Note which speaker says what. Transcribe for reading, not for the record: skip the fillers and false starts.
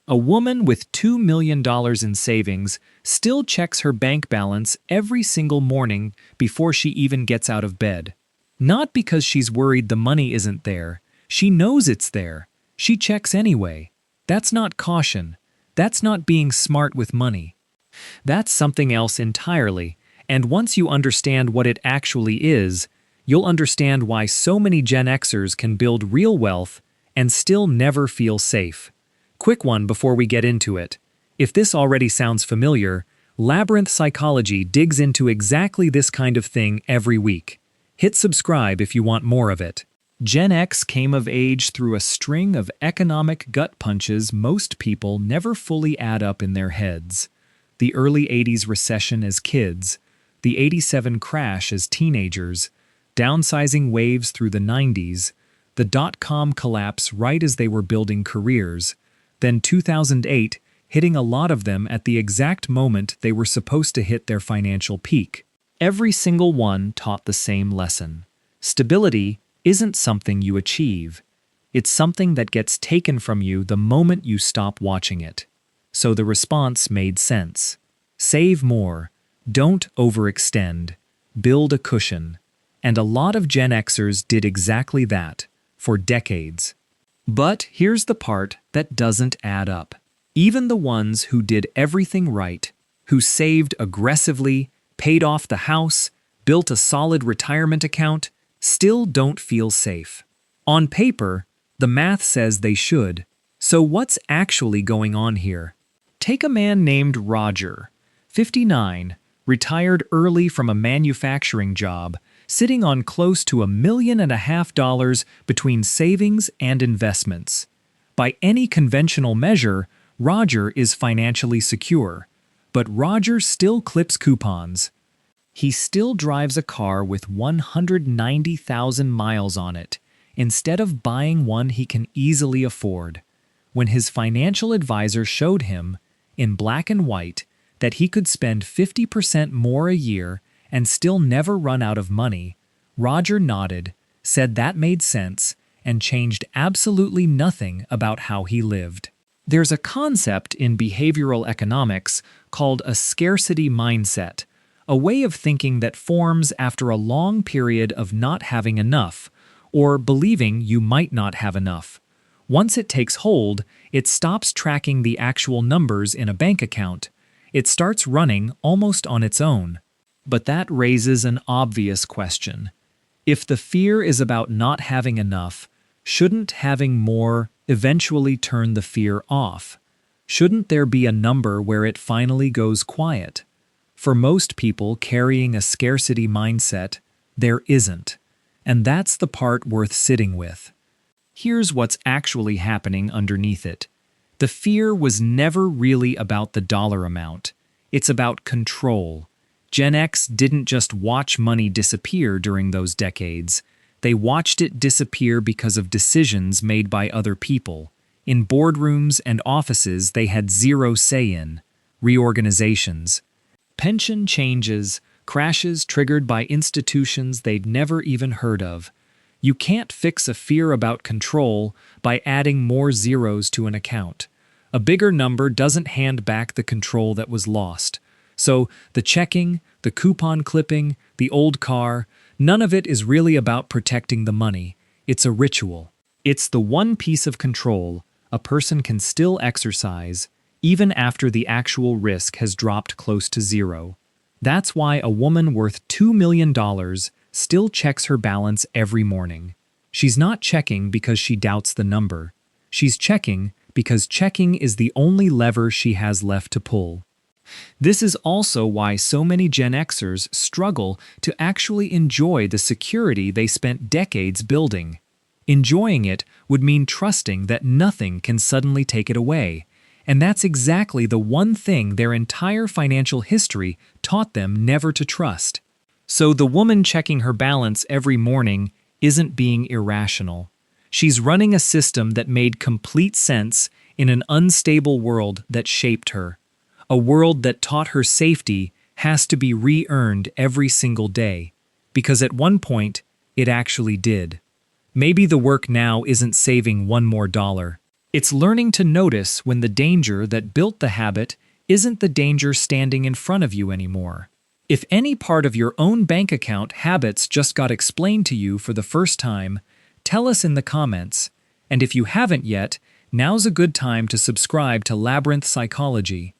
Speaker 1: A woman with $2 million in savings still checks her bank balance every single morning before she even gets out of bed. Not because she's worried the money isn't there. She knows it's there. She checks anyway. That's not caution. That's not being smart with money. That's something else entirely, and once you understand what it actually is, you'll understand why so many Gen Xers can build real wealth and still never feel safe. Quick one before we get into it. If this already sounds familiar, Labyrinth Psychology digs into exactly this kind of thing every week. Hit subscribe if you want more of it. Gen X came of age through a string of economic gut punches most people never fully add up in their heads. The early 80s recession as kids, the 87 crash as teenagers, downsizing waves through the 90s, the dot-com collapse right as they were building careers, then 2008 hitting a lot of them at the exact moment they were supposed to hit their financial peak. Every single one taught the same lesson. Stability isn't something you achieve. It's something that gets taken from you the moment you stop watching it. So the response made sense. Save more. Don't overextend. Build a cushion. And a lot of Gen Xers did exactly that, for decades. But here's the part that doesn't add up. Even the ones who did everything right, who saved aggressively, paid off the house, built a solid retirement account, still don't feel safe. On paper, the math says they should. So what's actually going on here? Take a man named Roger, 59, retired early from a manufacturing job, sitting on close to $1.5 million between savings and investments. By any conventional measure, Roger is financially secure. But Roger still clips coupons. He still drives a car with 190,000 miles on it, instead of buying one he can easily afford. When his financial advisor showed him, in black and white, that he could spend 50% more a year and still never run out of money, Roger nodded, said that made sense, and changed absolutely nothing about how he lived. There's a concept in behavioral economics called a scarcity mindset, a way of thinking that forms after a long period of not having enough, or believing you might not have enough. Once it takes hold, it stops tracking the actual numbers in a bank account. It starts running almost on its own. But that raises an obvious question. If the fear is about not having enough, shouldn't having more eventually turn the fear off? Shouldn't there be a number where it finally goes quiet? For most people carrying a scarcity mindset, there isn't. And that's the part worth sitting with. Here's what's actually happening underneath it. The fear was never really about the dollar amount. It's about control. Gen X didn't just watch money disappear during those decades. They watched it disappear because of decisions made by other people. In boardrooms and offices they had zero say in. Reorganizations. Pension changes, crashes triggered by institutions they'd never even heard of. You can't fix a fear about control by adding more zeros to an account. A bigger number doesn't hand back the control that was lost. So the checking, the coupon clipping, the old car, none of it is really about protecting the money. It's a ritual. It's the one piece of control a person can still exercise even after the actual risk has dropped close to zero. That's why a woman worth $2 million still checks her balance every morning. She's not checking because she doubts the number. She's checking because checking is the only lever she has left to pull. This is also why so many Gen Xers struggle to actually enjoy the security they spent decades building. Enjoying it would mean trusting that nothing can suddenly take it away, and that's exactly the one thing their entire financial history taught them never to trust. So the woman checking her balance every morning isn't being irrational. She's running a system that made complete sense in an unstable world that shaped her. A world that taught her safety has to be re-earned every single day, because at one point, it actually did. Maybe the work now isn't saving one more dollar. It's learning to notice when the danger that built the habit isn't the danger standing in front of you anymore. If any part of your own bank account habits just got explained to you for the first time, tell us in the comments. And if you haven't yet, now's a good time to subscribe to Labyrinth Psychology.